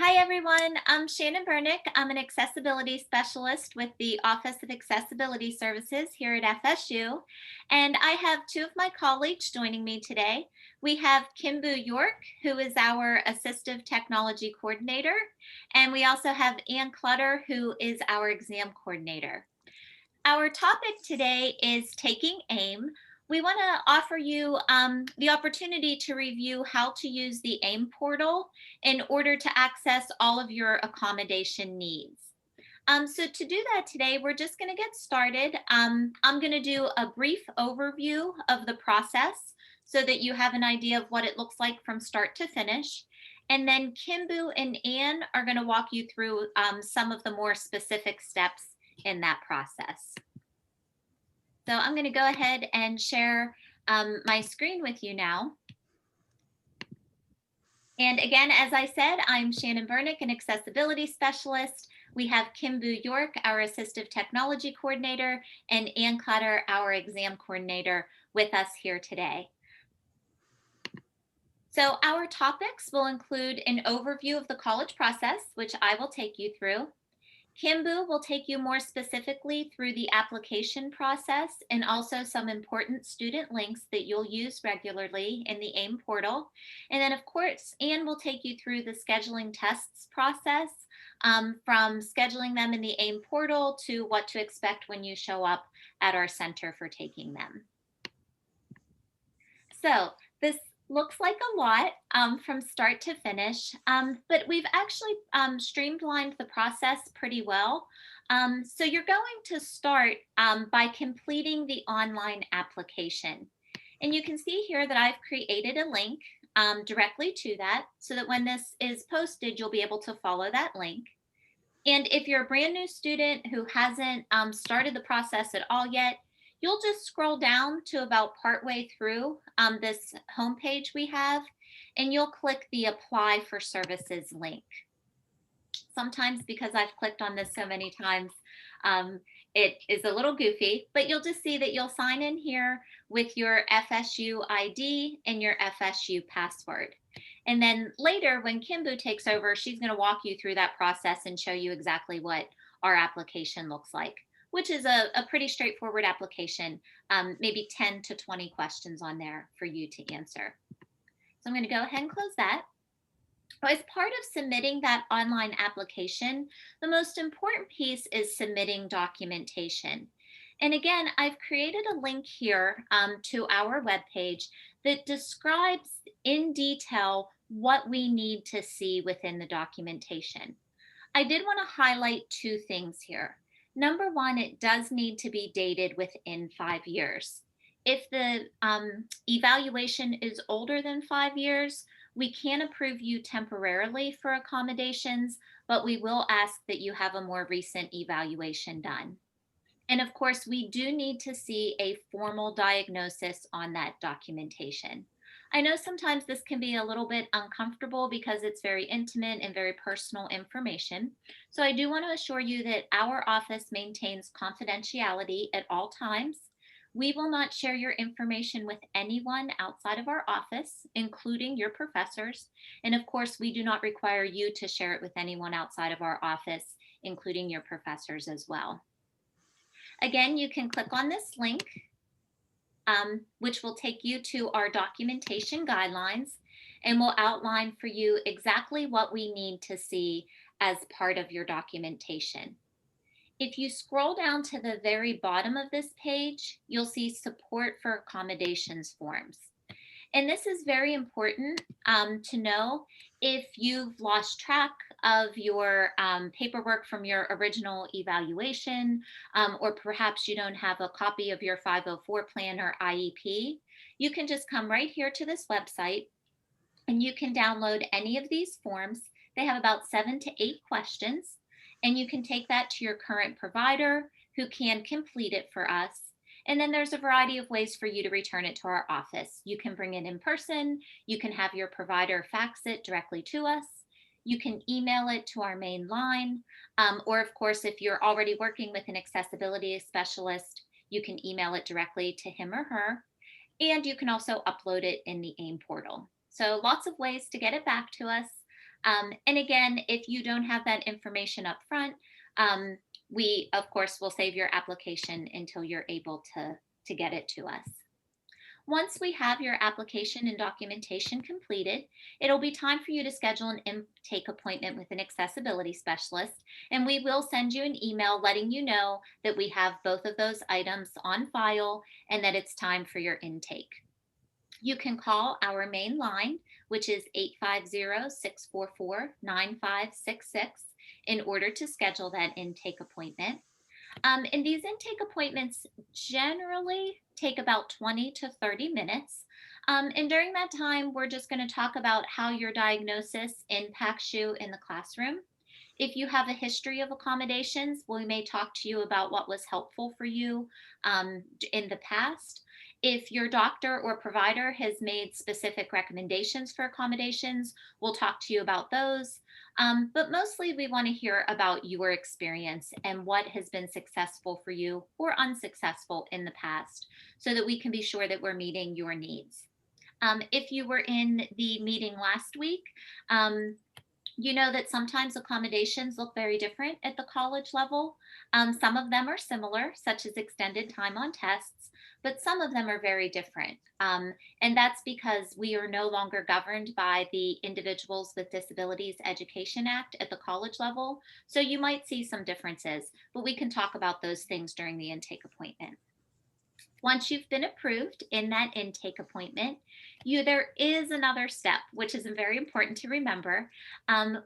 Hi, everyone. I'm Shannon Bernick. I'm an accessibility specialist with the Office of Accessibility Services here at FSU. And I have two of my colleagues joining me today. We have Kimbu York, who is our Assistive Technology Coordinator. And we also have Ann Clutter, who is our Exam Coordinator. Our topic today is taking AIM. We want to offer you the opportunity to review how to use the AIM portal in order to access all of your accommodation needs. So to do that today, we're just going to get started. I'm going to do a brief overview of the process so that you have an idea of what it looks like from start to finish. And then Kimbu and Ann are going to walk you through some of the more specific steps in that process. So I'm going to go ahead and share my screen with you now. And again, as I said, I'm Shannon Bernick, an accessibility specialist. We have Kimbu York, our assistive technology coordinator, and Ann Clutter, our exam coordinator, with us here today. So our topics will include an overview of the college process, which I will take you through. Kimbu will take you more specifically through the application process and also some important student links that you'll use regularly in the AIM portal. And then, of course, Ann will take you through the scheduling tests process, from scheduling them in the AIM portal to what to expect when you show up at our center for taking them. So this looks like a lot from start to finish, but we've actually streamlined the process pretty well. So you're going to start by completing the online application. And you can see here that I've created a link directly to that so that when this is posted, you'll be able to follow that link. And if you're a brand new student who hasn't started the process at all yet, you'll just scroll down to about partway through this homepage we have, and you'll click the Apply for Services link. Sometimes because I've clicked on this so many times, it is a little goofy, but you'll just see that you'll sign in here with your FSU ID and your FSU password. And then later, when Kimbu takes over, she's going to walk you through that process and show you exactly what our application looks like, which is a pretty straightforward application, maybe 10 to 20 questions on there for you to answer. So I'm going to go ahead and close that. As part of submitting that online application, the most important piece is submitting documentation. And again, I've created a link here to our webpage that describes in detail what we need to see within the documentation. I did want to highlight two things here. Number one, it does need to be dated within 5 years. If the evaluation is older than 5 years, we can approve you temporarily for accommodations, but we will ask that you have a more recent evaluation done. And of course, we do need to see a formal diagnosis on that documentation. I know sometimes this can be a little bit uncomfortable because it's very intimate and very personal information. So I do want to assure you that our office maintains confidentiality at all times. We will not share your information with anyone outside of our office, including your professors. And of course, we do not require you to share it with anyone outside of our office, including your professors as well. Again, you can click on this link, which will take you to our documentation guidelines and will outline for you exactly what we need to see as part of your documentation. If you scroll down to the very bottom of this page, you'll see support for accommodations forms. And this is very important to know if you've lost track of your paperwork from your original evaluation, or perhaps you don't have a copy of your 504 plan or IEP. You can just come right here to this website and you can download any of these forms. They have about 7 to 8 questions, and you can take that to your current provider who can complete it for us. And then there's a variety of ways for you to return it to our office. You can bring it in person, you can have your provider fax it directly to us, you can email it to our main line, or of course, if you're already working with an accessibility specialist, you can email it directly to him or her, and you can also upload it in the AIM portal. So lots of ways to get it back to us. And again, if you don't have that information up front, um, we of course will save your application until you're able to get it to us. Once we have your application and documentation completed, it'll be time for you to schedule an intake appointment with an accessibility specialist, and we will send you an email letting you know that we have both of those items on file and that it's time for your intake. You can call our main line, which is 850-644-9566, in order to schedule that intake appointment. And these intake appointments generally take about 20 to 30 minutes. And during that time, we're just going to talk about how your diagnosis impacts you in the classroom. If you have a history of accommodations, we may talk to you about what was helpful for you in the past. If your doctor or provider has made specific recommendations for accommodations, we'll talk to you about those. But mostly, we want to hear about your experience and what has been successful for you or unsuccessful in the past so that we can be sure that we're meeting your needs. If you were in the meeting last week, um, you know that sometimes accommodations look very different at the college level. Some of them are similar, such as extended time on tests, but some of them are very different. And that's because we are no longer governed by the Individuals with Disabilities Education Act at the college level. So you might see some differences, but we can talk about those things during the intake appointment. Once you've been approved in that intake appointment, there is another step, which is very important to remember,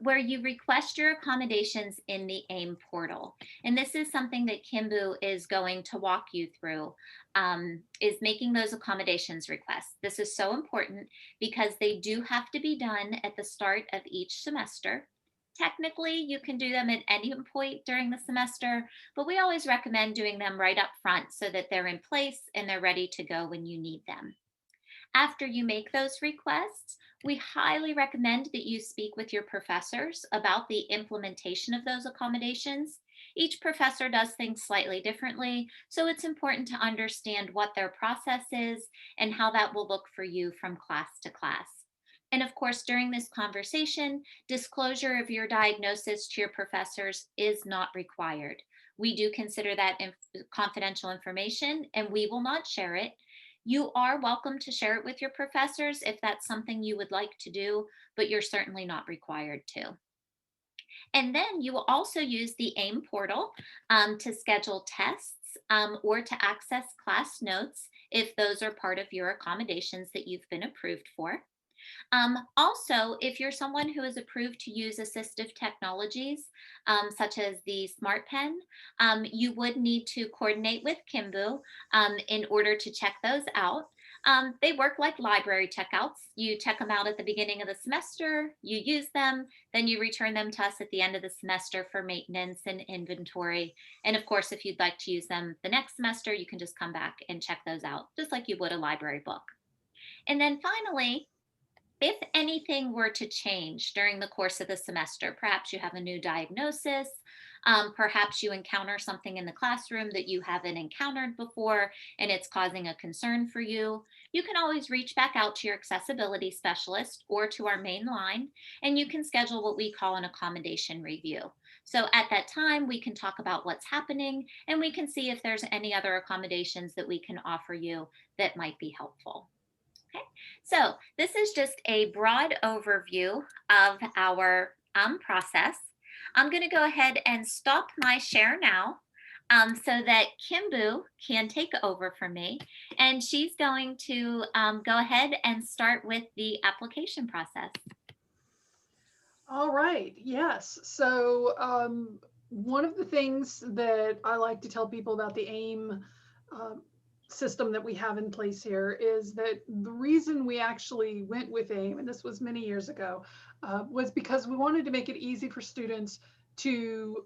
where you request your accommodations in the AIM portal. And this is something that Kimbu is going to walk you through, is making those accommodations requests. This is so important because they do have to be done at the start of each semester. Technically, you can do them at any point during the semester, but we always recommend doing them right up front so that they're in place and they're ready to go when you need them. After you make those requests, we highly recommend that you speak with your professors about the implementation of those accommodations. Each professor does things slightly differently, so it's important to understand what their process is and how that will look for you from class to class. And of course, during this conversation, disclosure of your diagnosis to your professors is not required. We do consider that confidential information and we will not share it. You are welcome to share it with your professors if that's something you would like to do, but you're certainly not required to. And then you will also use the AIM portal to schedule tests or to access class notes if those are part of your accommodations that you've been approved for. Also, if you're someone who is approved to use assistive technologies, such as the Smart Pen, you would need to coordinate with Kimbu in order to check those out. They work like library checkouts. You check them out at the beginning of the semester, you use them, then you return them to us at the end of the semester for maintenance and inventory. And of course, if you'd like to use them the next semester, you can just come back and check those out, just like you would a library book. And then finally, if anything were to change during the course of the semester, perhaps you have a new diagnosis, perhaps you encounter something in the classroom that you haven't encountered before and it's causing a concern for you, you can always reach back out to your accessibility specialist or to our main line, and you can schedule what we call an accommodation review. So at that time, we can talk about what's happening and we can see if there's any other accommodations that we can offer you that might be helpful. Okay, so this is just a broad overview of our process. I'm going to go ahead and stop my share now so that Kimbu can take over for me. And she's going to go ahead and start with the application process. All right. Yes. So one of the things that I like to tell people about the AIM um, system that we have in place here is that the reason we actually went with AIM, and this was many years ago, was because we wanted to make it easy for students to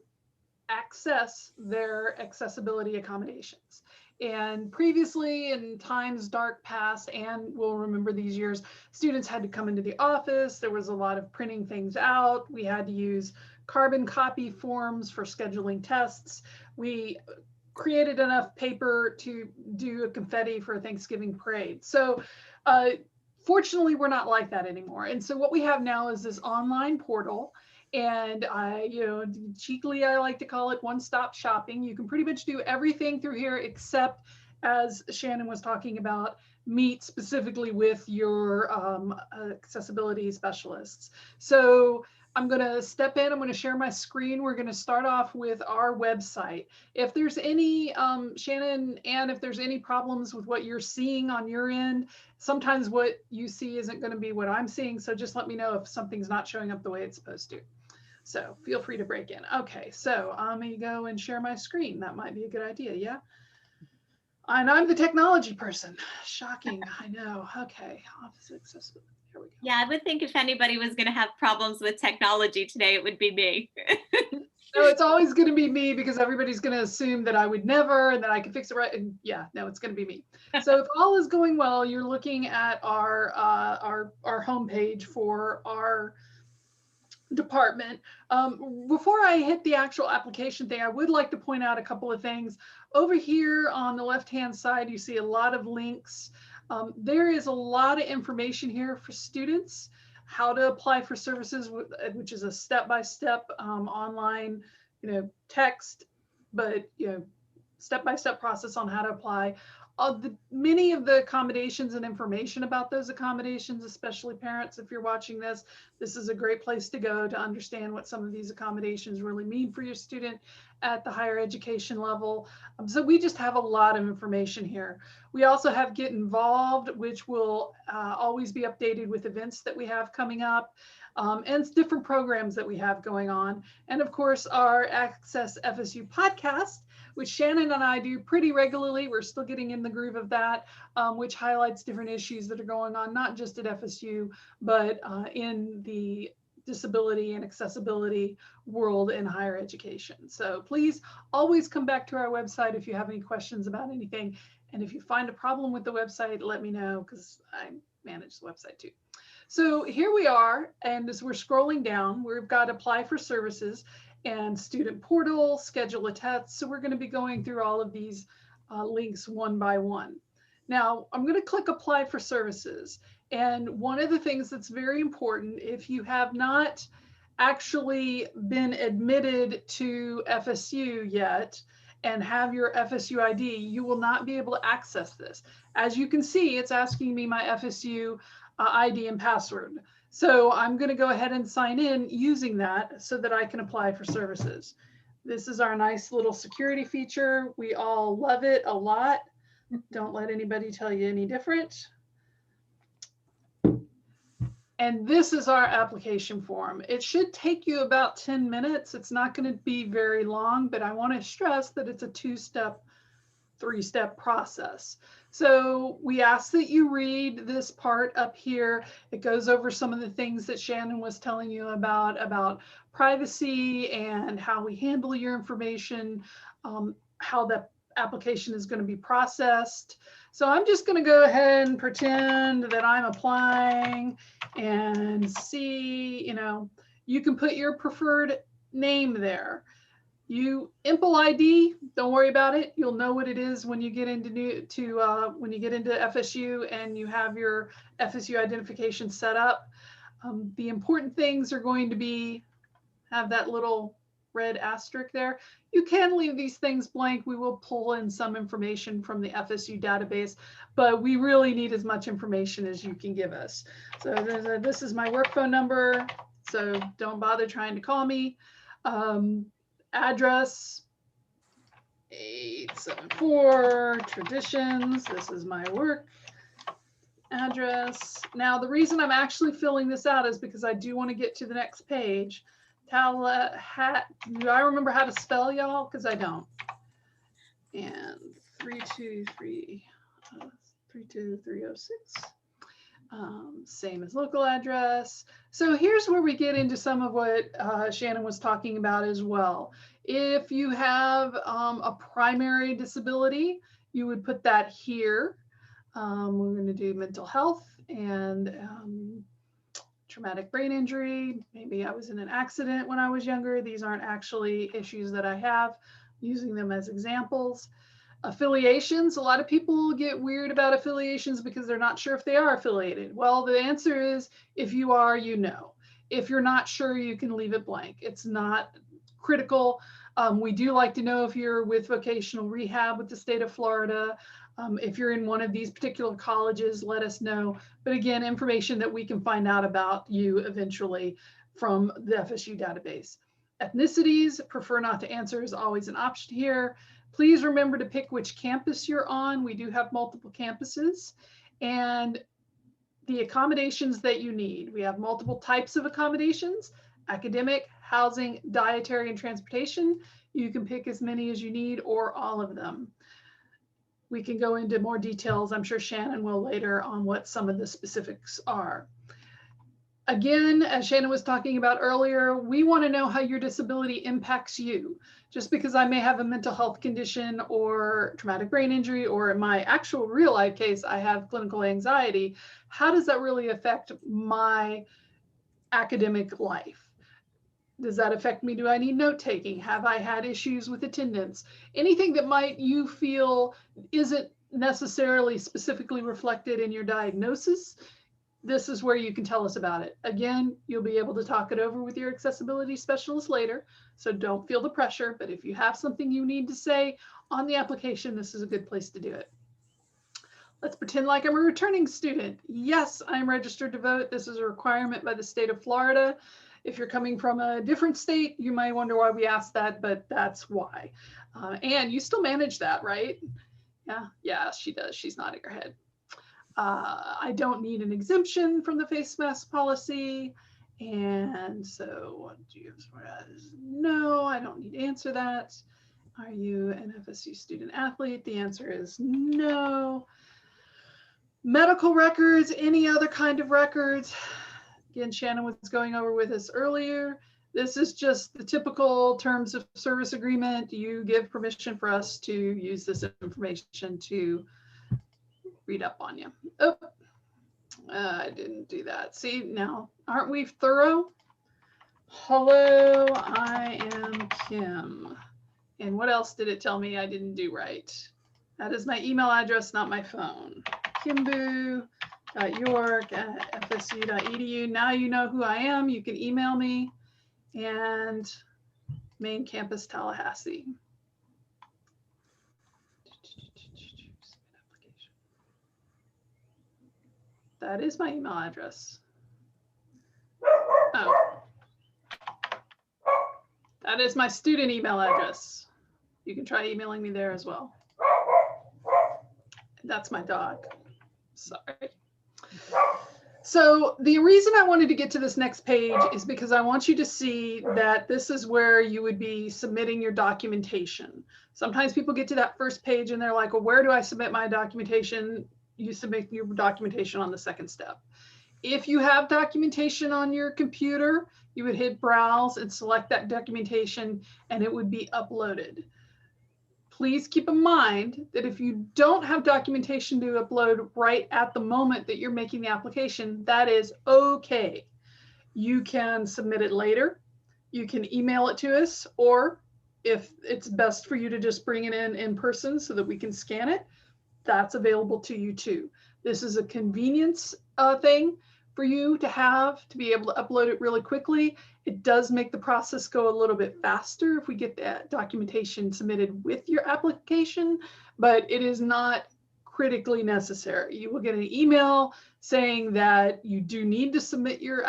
access their accessibility accommodations. And previously, in times dark past, and we'll remember these years, students had to come into the office. There was a lot of printing things out. We had to use carbon copy forms for scheduling tests. We created enough paper to do a confetti for a Thanksgiving parade. So Fortunately, we're not like that anymore. And so what we have now is this online portal. And cheekily, I like to call it one-stop shopping. You can pretty much do everything through here except, as Shannon was talking about, meet specifically with your accessibility specialists. So I'm going to step in, I'm going to share my screen. We're going to start off with our website. If there's any, Shannon, and if there's any problems with what you're seeing on your end, sometimes what you see isn't going to be what I'm seeing. So just let me know if something's not showing up the way it's supposed to. So feel free to break in. Okay, so I'm going to go and share my screen. That might be a good idea, yeah? And I'm the technology person. Shocking, I know. Okay, office accessibility. Here we go. Yeah, I would think if anybody was going to have problems with technology today, it would be me. No, it's always going to be me because everybody's going to assume that I would never and that I can fix it right. And yeah, no, it's going to be me. So if all is going well, you're looking at our homepage for our department. Before I hit the actual application thing, I would like to point out a couple of things. Over here on the left-hand side, you see a lot of links. There is a lot of information here for students, how to apply for services, which is a step-by-step online, text, but step-by-step process on how to apply. Many of the accommodations and information about those accommodations, especially parents, if you're watching this is a great place to go to understand what some of these accommodations really mean for your student at the higher education level. So we just have a lot of information here. We also have Get Involved, which will always be updated with events that we have coming up. And different programs that we have going on. And of course, our Access FSU podcast, which Shannon and I do pretty regularly. We're still getting in the groove of that, which highlights different issues that are going on, not just at FSU, but in the disability and accessibility world in higher education. So please always come back to our website if you have any questions about anything. And if you find a problem with the website, let me know because I manage the website too. So here we are, and as we're scrolling down, we've got apply for services and student portal, schedule a test. So we're going to be going through all of these links one by one. Now I'm going to click apply for services. And one of the things that's very important, if you have not actually been admitted to FSU yet and have your FSU ID, you will not be able to access this. As you can see, it's asking me my FSU ID and password. So I'm going to go ahead and sign in using that so that I can apply for services. This is our nice little security feature. We all love it a lot. Don't let anybody tell you any different. And this is our application form. It should take you about 10 minutes. It's not going to be very long, but I want to stress that it's a two-step, three-step process. So we ask that you read this part up here. It goes over some of the things that Shannon was telling you about privacy and how we handle your information, how the application is going to be processed. So I'm just going to go ahead and pretend that I'm applying and see, you can put your preferred name there. You IMPL ID, don't worry about it. You'll know what it is when you get into when you get into FSU and you have your FSU identification set up. The important things are going to be have that little red asterisk there. You can leave these things blank. We will pull in some information from the FSU database, but we really need as much information as you can give us. So this is my work phone number, so don't bother trying to call me. Address 874 Traditions. This is my work address. Now, the reason I'm actually filling this out is because I do want to get to the next page. Do I remember how to spell, y'all? Because I don't. And 32306. Same as local address. So here's where we get into some of what Shannon was talking about as well. If you have a primary disability, you would put that here. We're going to do mental health and traumatic brain injury. Maybe I was in an accident when I was younger. These aren't actually issues that I have, using them as examples. Affiliations, a lot of people get weird about affiliations because they're not sure if they are affiliated. Well, the answer is if you are, you know. If you're not sure, you can leave it blank. It's not critical. We do like to know if you're with vocational rehab with the state of Florida. If you're in one of these particular colleges, let us know. But again, information that we can find out about you eventually from the FSU database. Ethnicities, prefer not to answer is always an option here. Please remember to pick which campus you're on. We do have multiple campuses. And the accommodations that you need. We have multiple types of accommodations: academic, housing, dietary, and transportation. You can pick as many as you need or all of them. We can go into more details, I'm sure Shannon will later, on what some of the specifics are. Again, as Shannon was talking about earlier, we want to know how your disability impacts you. Just because I may have a mental health condition or traumatic brain injury, or in my actual real life case, I have clinical anxiety, how does that really affect my academic life? Does that affect me? Do I need note taking? Have I had issues with attendance? Anything that might you feel isn't necessarily specifically reflected in your diagnosis, this is where you can tell us about it. Again, you'll be able to talk it over with your accessibility specialist later, so don't feel the pressure. But if you have something you need to say on the application, this is a good place to do it. Let's pretend like I'm a returning student. Yes, I'm registered to vote. This is a requirement by the state of Florida. If you're coming from a different state, you might wonder why we asked that, but that's why. And you still manage that, right? Yeah, she does. She's nodding her head. I don't need an exemption from the face mask policy. And so what do you have? No, I don't need to answer that. Are you an FSU student athlete? The answer is no. Medical records, any other kind of records. Again, Shannon was going over with us earlier. This is just the typical terms of service agreement. You give permission for us to use this information to read up on you. Oh, I didn't do that. See, now, aren't we thorough? Hello, I am Kim. And what else did it tell me I didn't do right? That is my email address, not my phone. kimbu.york@fsu.edu. Now you know who I am. You can email me. And main campus, Tallahassee. That is my email address. Oh. That is my student email address. You can try emailing me there as well. That's my dog. Sorry. So the reason I wanted to get to this next page is because I want you to see that this is where you would be submitting your documentation. Sometimes people get to that first page and they're like, well, where do I submit my documentation? You submit your documentation on the second step. If you have documentation on your computer, you would hit browse and select that documentation and it would be uploaded. Please keep in mind that if you don't have documentation to upload right at the moment that you're making the application, that is okay. You can submit it later. You can email it to us, or if it's best for you to just bring it in person so that we can scan it, that's available to you too. This is a convenience thing for you to have to be able to upload it really quickly. It does make the process go a little bit faster if we get that documentation submitted with your application, but it is not critically necessary. You will get an email saying that you do need to submit your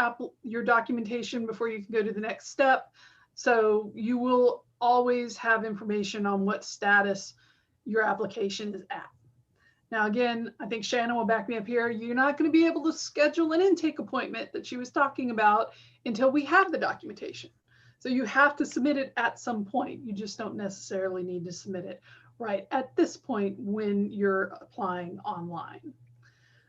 documentation before you can go to the next step. So you will always have information on what status your application is at. Now, again, I think Shannon will back me up here. You're not going to be able to schedule an intake appointment that she was talking about until we have the documentation. So you have to submit it at some point. You just don't necessarily need to submit it right at this point when you're applying online.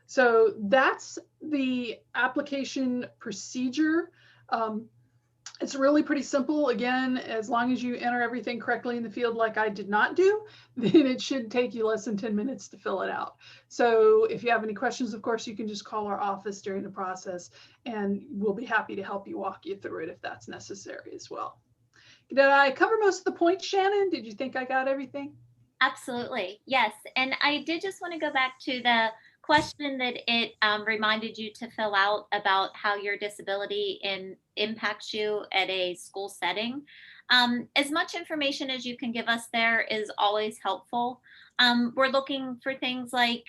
So that's the application procedure. It's really pretty simple. Again, as long as you enter everything correctly in the field like I did not do, then it should take you less than 10 minutes to fill it out. So if you have any questions, of course, you can just call our office during the process and we'll be happy to help you walk you through it if that's necessary as well. Did I cover most of the points, Shannon? Did you think I got everything? Absolutely. Yes. And I did just want to go back to the question that it reminded you to fill out about how your disability impacts you at a school setting. As much information as you can give us there is always helpful. We're looking for things like,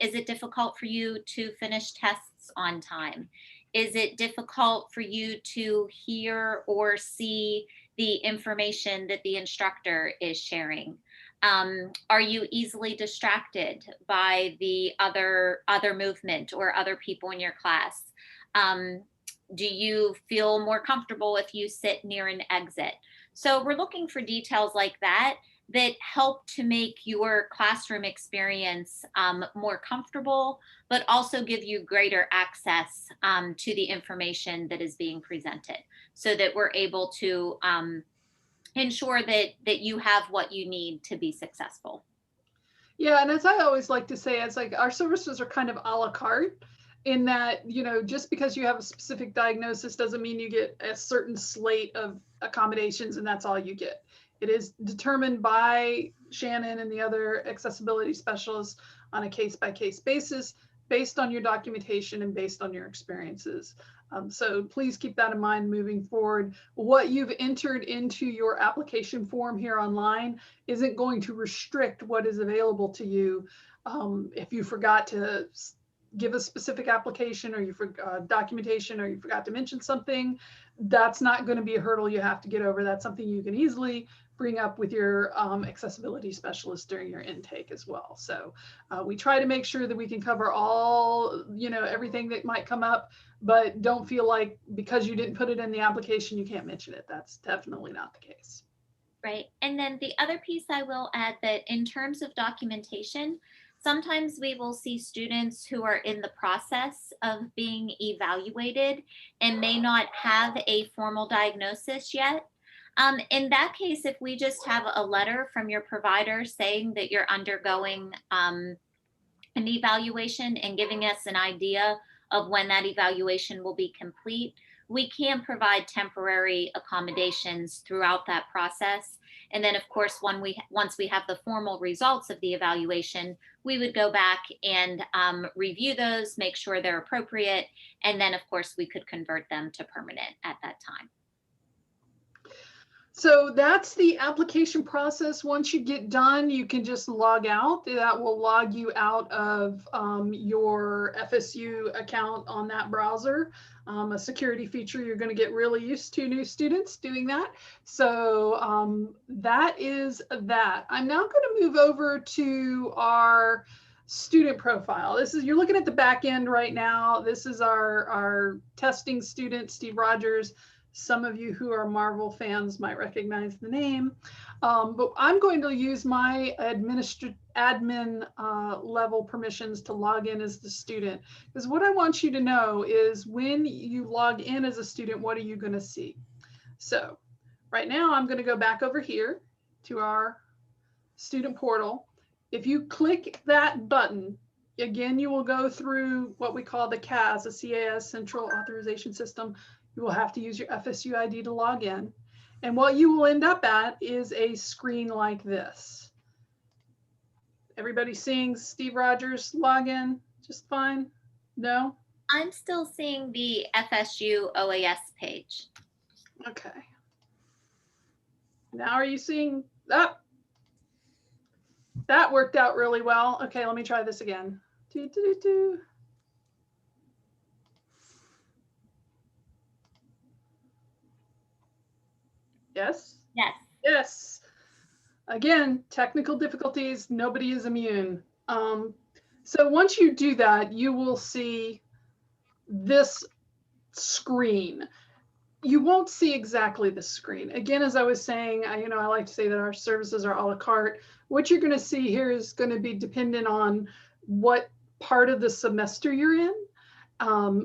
is it difficult for you to finish tests on time? Is it difficult for you to hear or see the information that the instructor is sharing? Are you easily distracted by the other movement or other people in your class? Um, do you feel more comfortable if you sit near an exit? So we're looking for details like that that help to make your classroom experience more comfortable, but also give you greater access to the information that is being presented, so that we're able to ensure that you have what you need to be successful. Yeah, and as I always like to say, it's like our services are kind of a la carte in that, just because you have a specific diagnosis doesn't mean you get a certain slate of accommodations and that's all you get. It is determined by Shannon and the other accessibility specialists on a case by case basis based on your documentation and based on your experiences. So please keep that in mind moving forward. What you've entered into your application form here online isn't going to restrict what is available to you. If you forgot to give a specific application or you forgot documentation or you forgot to mention something, that's not going to be a hurdle you have to get over. That's something you can easily bring up with your accessibility specialist during your intake as well. So we try to make sure that we can cover all, everything that might come up, but don't feel like because you didn't put it in the application, you can't mention it. That's definitely not the case. Right. And then the other piece I will add, that in terms of documentation, sometimes we will see students who are in the process of being evaluated and may not have a formal diagnosis yet. In that case, if we just have a letter from your provider saying that you're undergoing an evaluation and giving us an idea of when that evaluation will be complete, we can provide temporary accommodations throughout that process. And then, of course, once we have the formal results of the evaluation, we would go back and review those, make sure they're appropriate, and then, of course, we could convert them to permanent at that time. So that's the application process. Once you get done, you can just log out. That will log you out of your FSU account on that browser. A security feature you're going to get really used to, new students doing that. So that is that. I'm now going to move over to our student profile. You're looking at the back end right now. This is our testing student, Steve Rogers. Some of you who are Marvel fans might recognize the name, but I'm going to use my admin level permissions to log in as the student. Because what I want you to know is when you log in as a student, what are you going to see? So right now I'm going to go back over here to our student portal. If you click that button, again, you will go through what we call the CAS, the CAS Central Authorization System. You will have to use your FSU ID to log in. And what you will end up at is a screen like this. Everybody seeing Steve Rogers login just fine? No? I'm still seeing the FSU OAS page. Okay. Now are you seeing that? That worked out really well. Okay, let me try this again. Yes? Yes. Yes. Again, technical difficulties, nobody is immune. So once you do that, you will see this screen. You won't see exactly the screen. Again, as I was saying, I like to say that our services are a la carte. What you're going to see here is going to be dependent on what part of the semester you're in,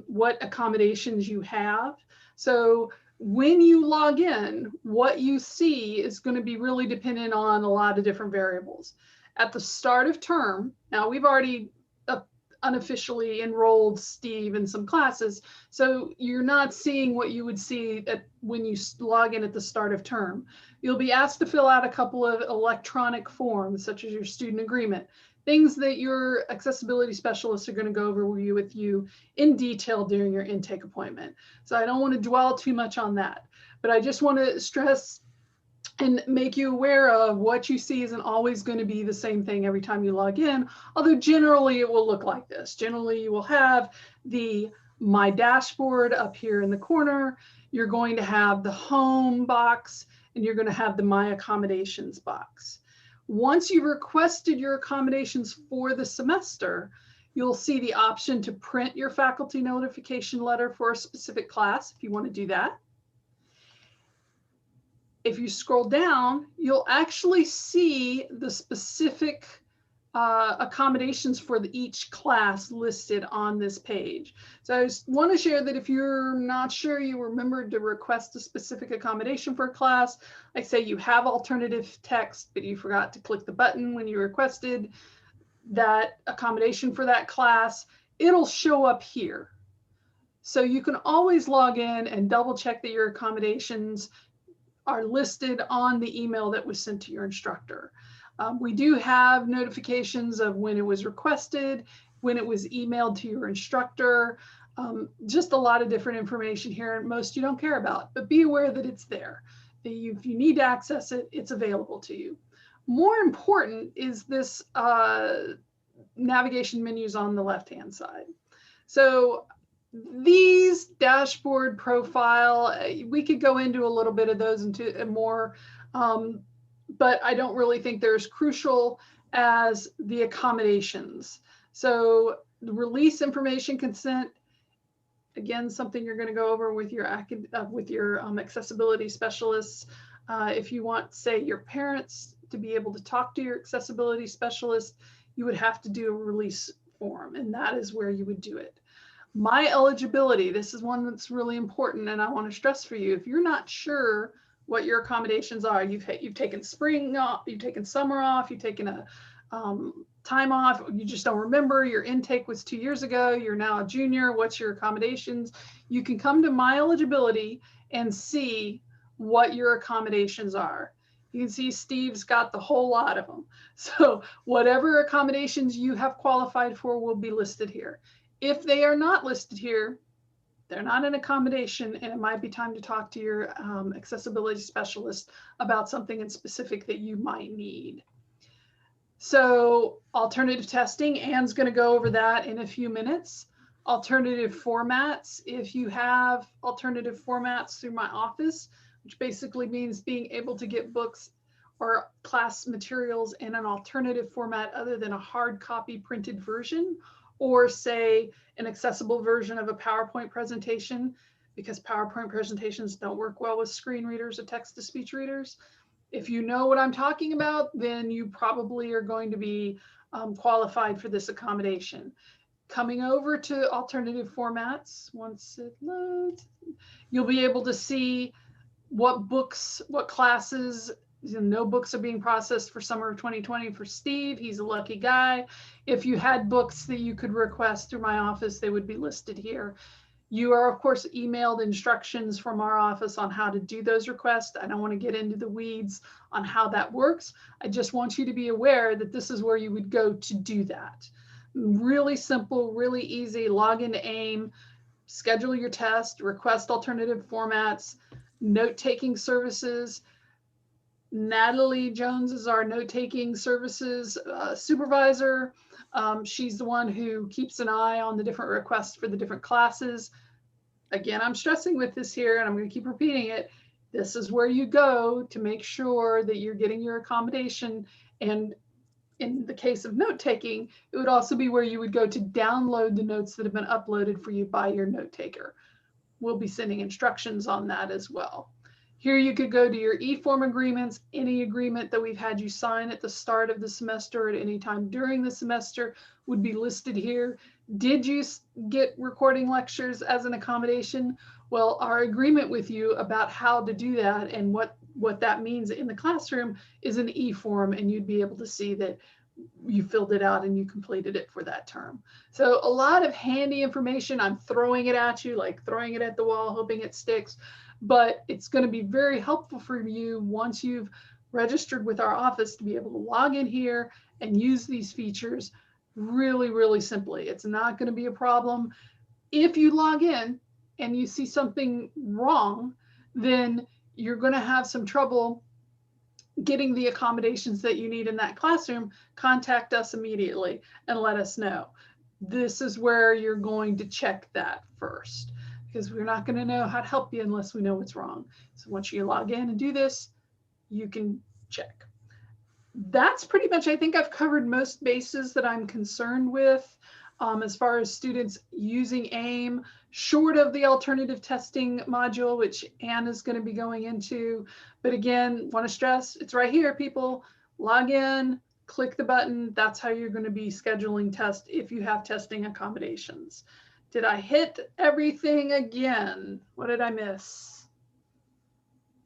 what accommodations you have. So when you log in, what you see is going to be really dependent on a lot of different variables. At the start of term, now we've already unofficially enrolled Steve in some classes. So you're not seeing what you would see when you log in at the start of term. You'll be asked to fill out a couple of electronic forms, such as your student agreement, things that your accessibility specialists are going to go over with you in detail during your intake appointment. So I don't want to dwell too much on that, but I just want to stress and make you aware of what you see isn't always going to be the same thing every time you log in, although generally it will look like this. Generally, you will have the My Dashboard up here in the corner. You're going to have the Home box, and you're going to have the My Accommodations box. Once you've requested your accommodations for the semester, you'll see the option to print your faculty notification letter for a specific class if you want to do that. If you scroll down, you'll actually see the specific accommodations for each class listed on this page. So I just want to share that if you're not sure you remembered to request a specific accommodation for a class, like say you have alternative text, but you forgot to click the button when you requested that accommodation for that class, it'll show up here. So you can always log in and double check that your accommodations are listed on the email that was sent to your instructor. We do have notifications of when it was requested, when it was emailed to your instructor, just a lot of different information here, and most you don't care about, but be aware that it's there. If you need to access it, it's available to you. More important is this navigation menus on the left-hand side. So these dashboard profile, we could go into a little bit of those into more, but I don't really think they're as crucial as the accommodations. So the release information consent, again, something you're going to go over with your accessibility specialists. If you want, say, your parents to be able to talk to your accessibility specialist, you would have to do a release form, and that is where you would do it. My eligibility, this is one that's really important, and I want to stress for you, if you're not sure what your accommodations are, you've taken spring off, you've taken summer off, you've taken a time off, you just don't remember, your intake was 2 years ago, you're now a junior, what's your accommodations? You can come to My Eligibility and see what your accommodations are. You can see Steve's got the whole lot of them. So whatever accommodations you have qualified for will be listed here. If they are not listed here, they're not an accommodation, and it might be time to talk to your accessibility specialist about something in specific that you might need. So alternative testing, Anne's going to go over that in a few minutes. Alternative formats, if you have alternative formats through my office, which basically means being able to get books or class materials in an alternative format other than a hard copy printed version, or say an accessible version of a PowerPoint presentation, because PowerPoint presentations don't work well with screen readers or text-to-speech readers. If you know what I'm talking about, then you probably are going to be qualified for this accommodation. Coming over to alternative formats, once it loads, you'll be able to see what books, what classes. No books are being processed for summer of 2020 for Steve. He's a lucky guy. If you had books that you could request through my office, they would be listed here. You are, of course, emailed instructions from our office on how to do those requests. I don't want to get into the weeds on how that works. I just want you to be aware that this is where you would go to do that. Really simple, really easy. Log into AIM, schedule your test, request alternative formats, note-taking services. Natalie Jones is our note-taking services supervisor. She's the one who keeps an eye on the different requests for the different classes. Again, I'm stressing with this here, and I'm going to keep repeating it. This is where you go to make sure that you're getting your accommodation. And in the case of note-taking, it would also be where you would go to download the notes that have been uploaded for you by your note taker. We'll be sending instructions on that as well. Here you could go to your e-form agreements. Any agreement that we've had you sign at the start of the semester or at any time during the semester would be listed here. Did you get recording lectures as an accommodation? Well, our agreement with you about how to do that and what that means in the classroom is an e-form, and you'd be able to see that you filled it out and you completed it for that term. So a lot of handy information. I'm throwing it at you, like throwing it at the wall, hoping it sticks, but it's going to be very helpful for you once you've registered with our office to be able to log in here and use these features really, really simply. It's not going to be a problem. If you log in and you see something wrong, then you're going to have some trouble getting the accommodations that you need in that classroom. Contact us immediately and let us know. This is where you're going to check that first, because we're not going to know how to help you unless we know what's wrong. So once you log in and do this, you can check. That's pretty much, I think I've covered most bases that I'm concerned with as far as students using AIM, short of the alternative testing module, which Anne is going to be going into. But again, want to stress, it's right here, people. Log in, click the button. That's how you're going to be scheduling tests if you have testing accommodations. Did I hit everything again? What did I miss?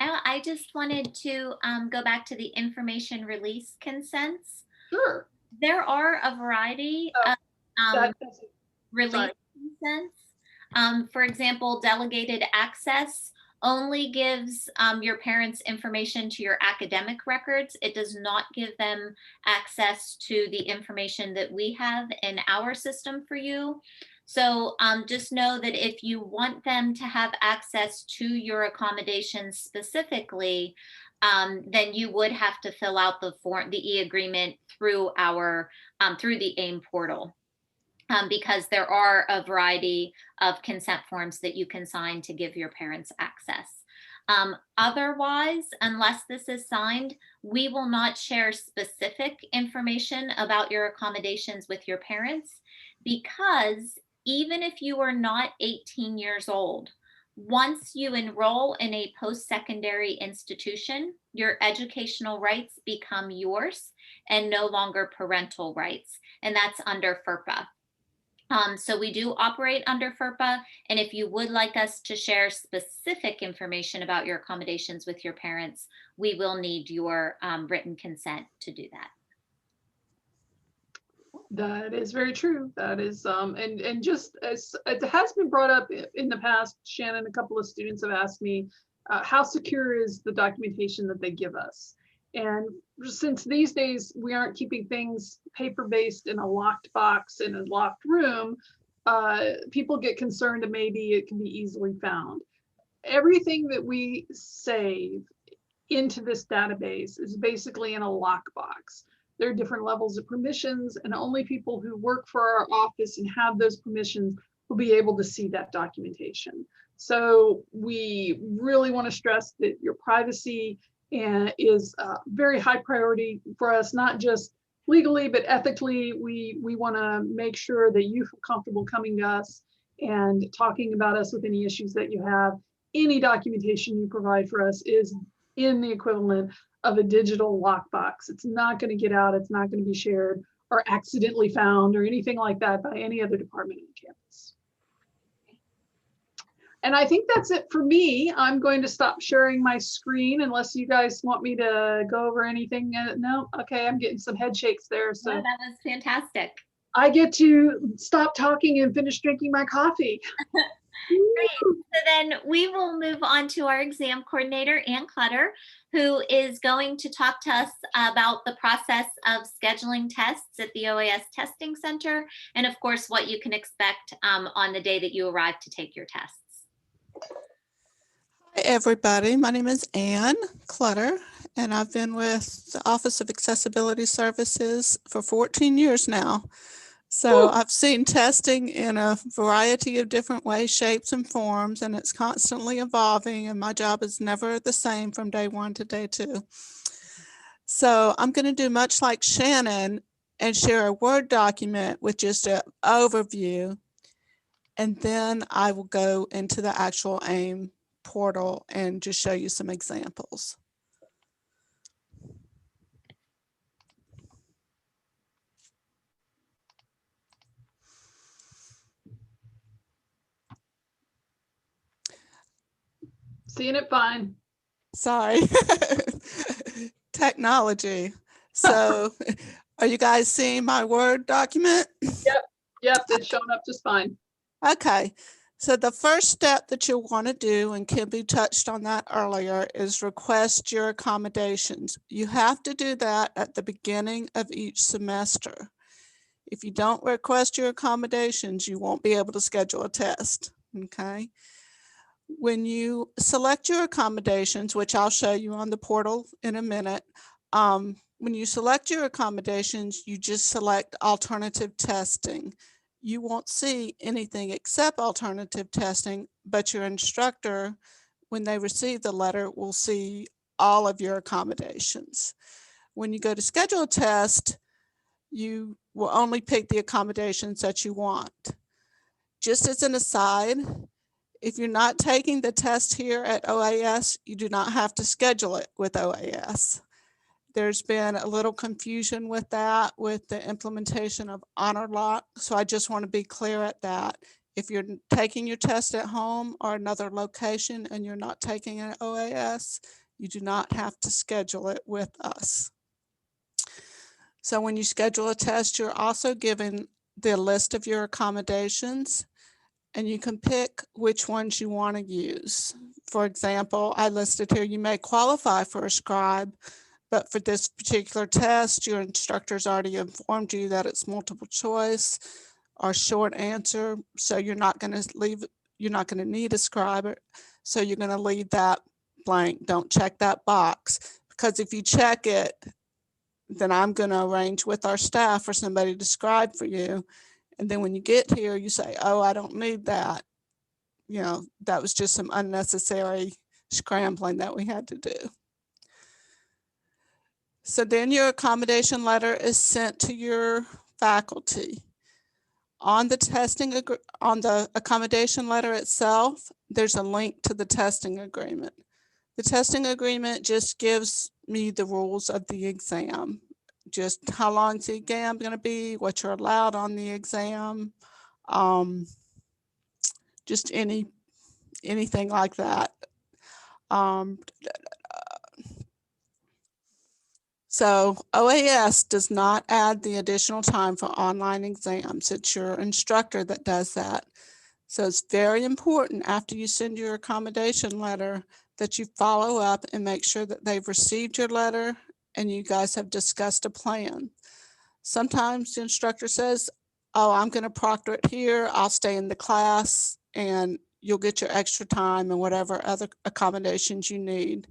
I just wanted to go back to the information release consents. Sure. There are a variety of release consents. For example, delegated access only gives your parents information to your academic records. It does not give them access to the information that we have in our system for you. So just know that if you want them to have access to your accommodations specifically, then you would have to fill out the form, the e-agreement through our through the AIM portal. Because there are a variety of consent forms that you can sign to give your parents access. Otherwise, unless this is signed, we will not share specific information about your accommodations with your parents, because even if you are not 18 years old, once you enroll in a post-secondary institution, your educational rights become yours and no longer parental rights, and that's under FERPA. So we do operate under FERPA, and if you would like us to share specific information about your accommodations with your parents, we will need your written consent to do that. That is very true. That is, and just as it has been brought up in the past, Shannon, a couple of students have asked me, how secure is the documentation that they give us? And since these days we aren't keeping things paper-based in a locked box in a locked room, people get concerned that maybe it can be easily found. Everything that we save into this database is basically in a lockbox. There are different levels of permissions, and only people who work for our office and have those permissions will be able to see that documentation. So we really want to stress that your privacy is a very high priority for us, not just legally, but ethically. We want to make sure that you feel comfortable coming to us and talking about us with any issues that you have. Any documentation you provide for us is in the equivalent of a digital lockbox. It's not going to get out. It's not going to be shared or accidentally found or anything like that by any other department on campus. And I think that's it for me. I'm going to stop sharing my screen unless you guys want me to go over anything. No, okay, I'm getting some head shakes there. So that was fantastic. I get to stop talking and finish drinking my coffee. Great. So then we will move on to our exam coordinator, Ann Clutter, who is going to talk to us about the process of scheduling tests at the OAS Testing Center, and of course, what you can expect on the day that you arrive to take your tests. Hi, everybody. My name is Ann Clutter, and I've been with the Office of Accessibility Services for 14 years now. So I've seen testing in a variety of different ways, shapes, and forms, and it's constantly evolving, and my job is never the same from day one to day two. So I'm going to do much like Shannon and share a Word document with just an overview, and then I will go into the actual AIM portal and just show you some examples. Seeing it fine. Sorry. Technology. So Are you guys seeing my Word document? Yep, it's showing up just fine. Okay, so the first step that you'll want to do, and Kimby touched on that earlier, is request your accommodations. You have to do that at the beginning of each semester. If you don't request your accommodations, you won't be able to schedule a test, okay? When you select your accommodations, which I'll show you on the portal in a minute, when you select your accommodations, you just select alternative testing. You won't see anything except alternative testing, but your instructor, when they receive the letter, will see all of your accommodations. When you go to schedule a test, you will only pick the accommodations that you want. Just as an aside, if you're not taking the test here at OAS, you do not have to schedule it with OAS. There's been a little confusion with that with the implementation of Honor Lock. So I just want to be clear at that. If you're taking your test at home or another location and you're not taking it at OAS, you do not have to schedule it with us. So when you schedule a test, you're also given the list of your accommodations, and you can pick which ones you want to use. For example, I listed here, you may qualify for a scribe, but for this particular test, your instructor's already informed you that it's multiple choice or short answer. So you're not going to need a scribe. So you're going to leave that blank. Don't check that box, because if you check it, then I'm going to arrange with our staff for somebody to scribe for you. And then when you get here, you say, oh, I don't need that. You know, that was just some unnecessary scrambling that we had to do. So then your accommodation letter is sent to your faculty. On the accommodation letter itself, there's a link to the testing agreement. The testing agreement just gives me the rules of the exam. Just how long is the exam going to be, what you're allowed on the exam, just anything like that. So OAS does not add the additional time for online exams. It's your instructor that does that. So it's very important after you send your accommodation letter that you follow up and make sure that they've received your letter and you guys have discussed a plan. Sometimes the instructor says, oh, I'm going to proctor it here. I'll stay in the class and you'll get your extra time and whatever other accommodations you need.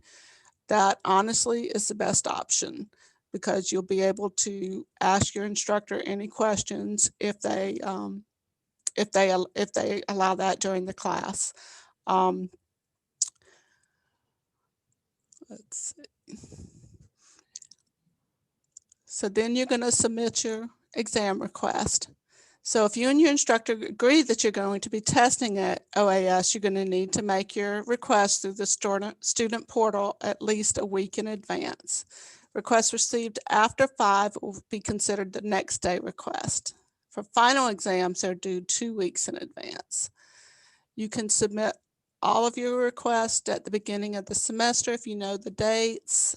That honestly is the best option, because you'll be able to ask your instructor any questions if they allow that during the class. Let's see. So then you're going to submit your exam request. So if you and your instructor agree that you're going to be testing at OAS, you're going to need to make your request through the student portal at least a week in advance. Requests received after 5 will be considered the next day request. For final exams, they're due 2 weeks in advance. You can submit all of your requests at the beginning of the semester if you know the dates.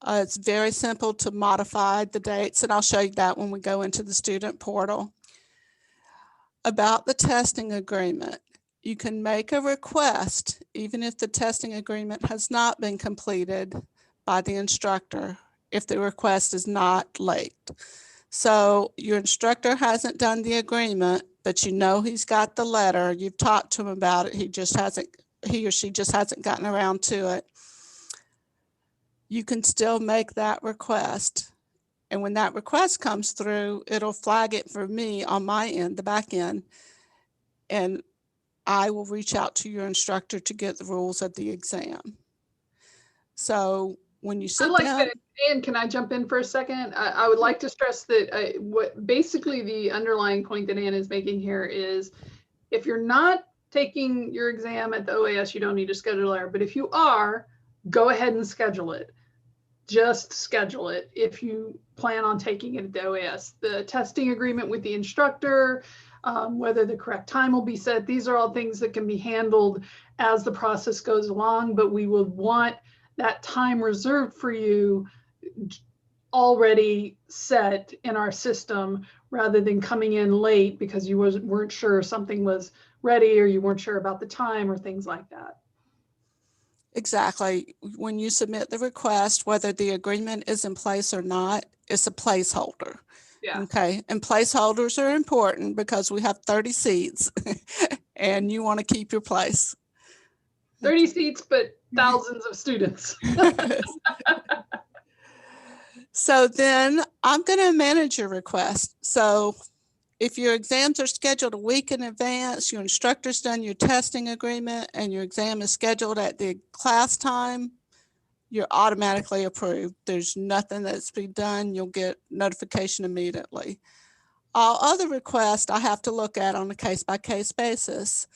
It's very simple to modify the dates, and I'll show you that when we go into the student portal. About the testing agreement, you can make a request even if the testing agreement has not been completed by the instructor if the request is not late. So your instructor hasn't done the agreement, but you know he's got the letter, you've talked to him about it, he or she just hasn't gotten around to it. You can still make that request. And when that request comes through, it'll flag it for me on my end, the back end, and I will reach out to your instructor to get the rules of the exam. So when you sit down. And can I jump in for a second? I would like to stress that what basically the underlying point that Ann is making here is, if you're not taking your exam at the OAS, you don't need a scheduler. But if you are, go ahead and schedule it. Just schedule it if you plan on taking it at the OAS. The testing agreement with the instructor, whether the correct time will be set, these are all things that can be handled as the process goes along, but we would want that time reserved for you already set in our system rather than coming in late because you weren't sure something was ready or you weren't sure about the time or things like that. Exactly. When you submit the request, whether the agreement is in place or not, it's a placeholder. Yeah. Okay. And placeholders are important because we have 30 seats and you want to keep your place. 30 seats, but thousands of students. So then I'm going to manage your request. So if your exams are scheduled a week in advance, your instructor's done your testing agreement, and your exam is scheduled at the class time, you're automatically approved. There's nothing that's been done. You'll get notification immediately. All other requests I have to look at on a case-by-case basis.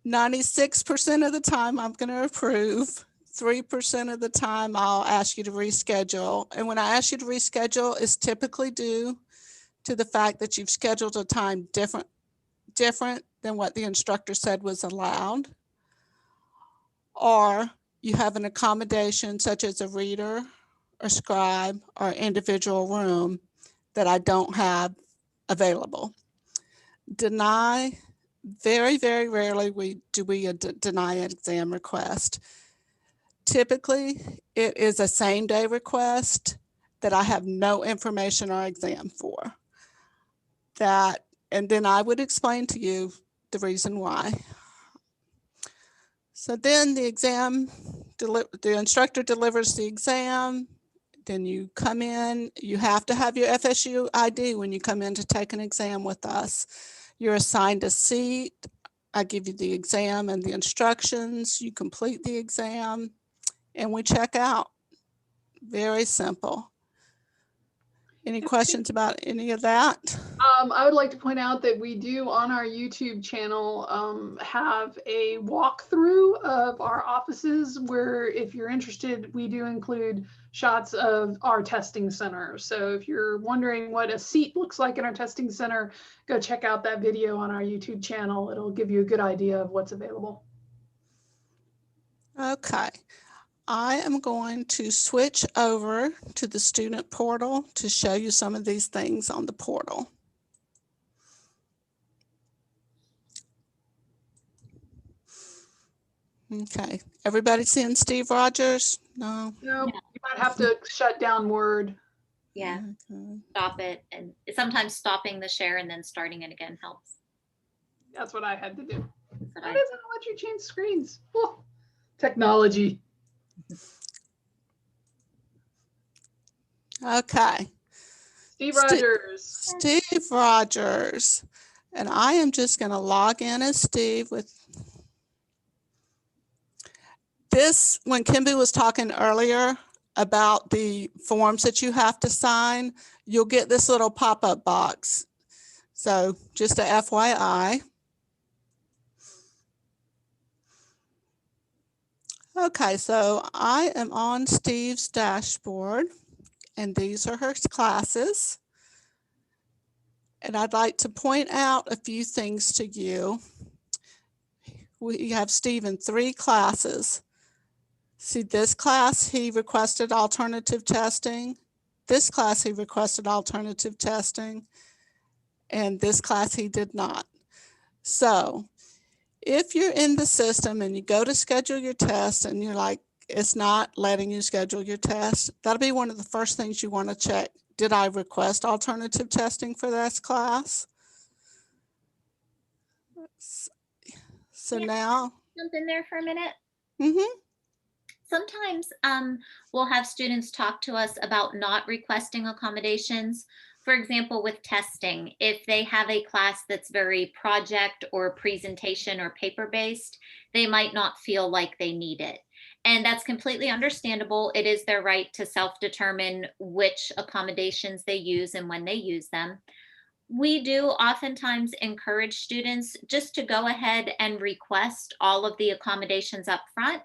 96% of the time I'm going to approve. 3% of the time I'll ask you to reschedule. And when I ask you to reschedule, it's typically due to the fact that you've scheduled a time different than what the instructor said was allowed, or you have an accommodation such as a reader or scribe or individual room that I don't have available. Deny, very, very rarely we deny an exam request. Typically, it is a same-day request that I have no information or exam for. And then I would explain to you the reason why. So then the instructor delivers the exam. Then you come in, you have to have your FSU ID when you come in to take an exam with us. You're assigned a seat. I give you the exam and the instructions. You complete the exam and we check out. Very simple. Any questions about any of that? I would like to point out that we do on our YouTube channel have a walkthrough of our offices where if you're interested, we do include shots of our testing center. So if you're wondering what a seat looks like in our testing center, go check out that video on our YouTube channel. It'll give you a good idea of what's available. Okay. I am going to switch over to the student portal to show you some of these things on the portal. Okay, everybody seeing Steve Rogers? No? No, you might have to shut down Word. Yeah, Okay. stop it. And sometimes stopping the share and then starting it again helps. That's what I had to do. But Why I- doesn't it let you change screens? Oh, technology. Okay, Steve Sti- Rogers. Steve Rogers. And I am just going to log in as Steve with this. When Kimby was talking earlier about the forms that you have to sign, you'll get this little pop-up box. So just a FYI. Okay, so I am on Steve's dashboard and these are her classes. And I'd like to point out a few things to you. We have Steve in 3 classes. See, this class, he requested alternative testing. This class, he requested alternative testing. And this class, he did not. So if you're in the system and you go to schedule your test and you're like, it's not letting you schedule your test, that'll be one of the first things you want to check. Did I request alternative testing for this class? So Yeah. now, Jump in there for a minute. Sometimes we'll have students talk to us about not requesting accommodations. For example, with testing, if they have a class that's very project or presentation or paper based, they might not feel like they need it. And that's completely understandable. It is their right to self-determine which accommodations they use and when they use them. We do oftentimes encourage students just to go ahead and request all of the accommodations up front,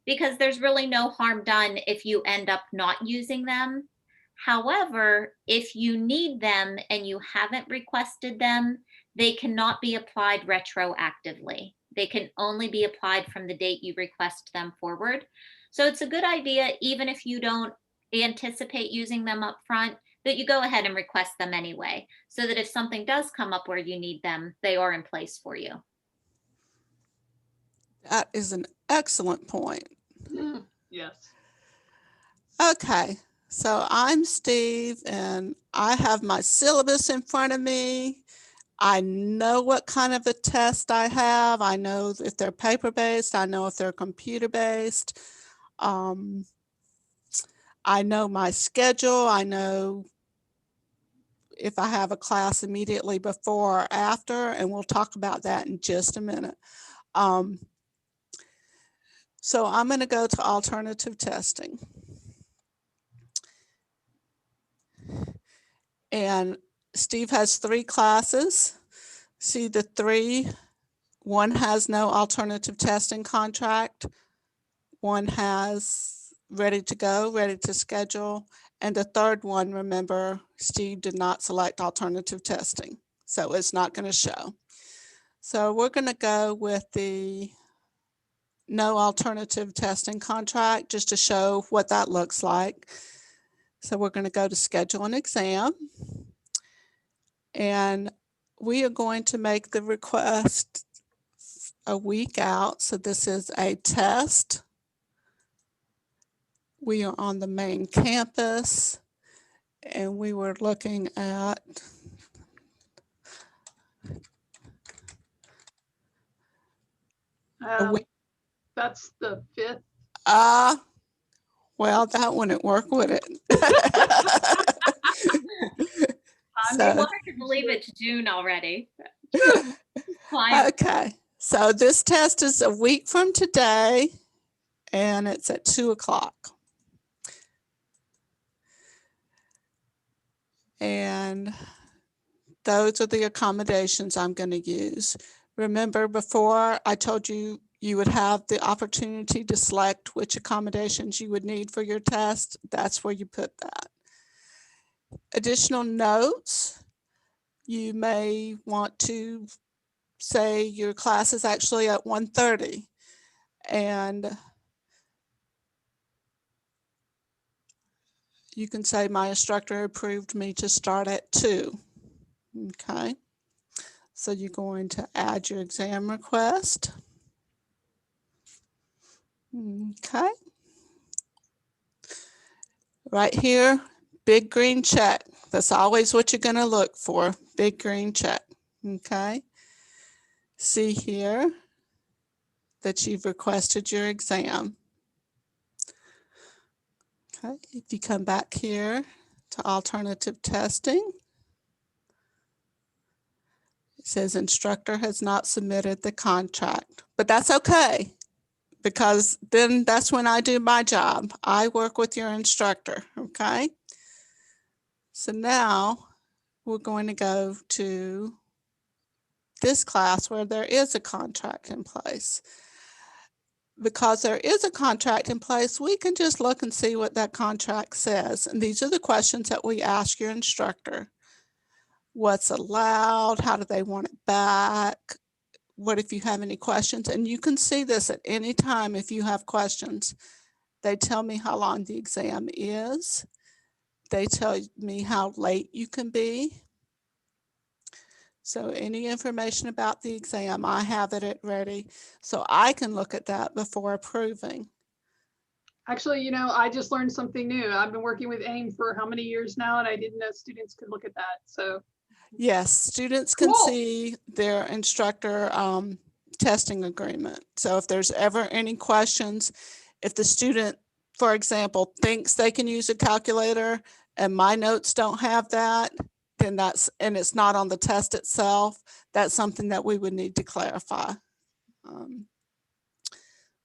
because there's really no harm done if you end up not using them. However, if you need them and you haven't requested them, they cannot be applied retroactively. They can only be applied from the date you request them forward. So it's a good idea, even if you don't anticipate using them up front, that you go ahead and request them anyway, so that if something does come up where you need them, they are in place for you. That is an excellent point. Yes. Okay, so I'm Steve and I have my syllabus in front of me. I know what kind of a test I have. I know if they're paper-based. I know if they're computer-based. I know my schedule. I know if I have a class immediately before or after, and we'll talk about that in just a minute. So I'm going to go to alternative testing. And Steve has 3 classes. See the 3, one has no alternative testing contract. One has ready to go, ready to schedule. And the third one, remember, Steve did not select alternative testing, so it's not going to show. So we're going to go with the no alternative testing contract just to show what that looks like. So we're going to go to schedule an exam. And we are going to make the request a week out. So this is a test. We are on the main campus and we were looking at That's the 5th. well, that wouldn't work, would it? It's hard to believe it's June already. Okay, so this test is a week from today and it's at 2 o'clock. And those are the accommodations I'm going to use. Remember, before I told you you would have the opportunity to select which accommodations you would need for your test. That's where you put that. Additional notes, you may want to say your class is actually at 1:30 and you can say my instructor approved me to start at 2. Okay, so you're going to add your exam request. Okay, right here, big green check. That's always what you're going to look for, big green check. Okay, see here that you've requested your exam. Okay, if you come back here to alternative testing, it says instructor has not submitted the contract, but that's okay because then that's when I do my job. I work with your instructor, okay? So now we're going to go to this class where there is a contract in place. Because there is a contract in place, we can just look and see what that contract says. And these are the questions that we ask your instructor. What's allowed? How do they want it back? What if you have any questions? And you can see this at any time if you have questions. They tell me how long the exam is. They tell me how late you can be. So any information about the exam, I have it ready so I can look at that before approving. Actually, you know, I just learned something new. I've been working with AIM for how many years now, and I didn't know students could look at that. So yes, students can cool. see their instructor testing agreement. So if there's ever any questions, if the student, for example, thinks they can use a calculator and my notes don't have that, then and it's not on the test itself, that's something that we would need to clarify.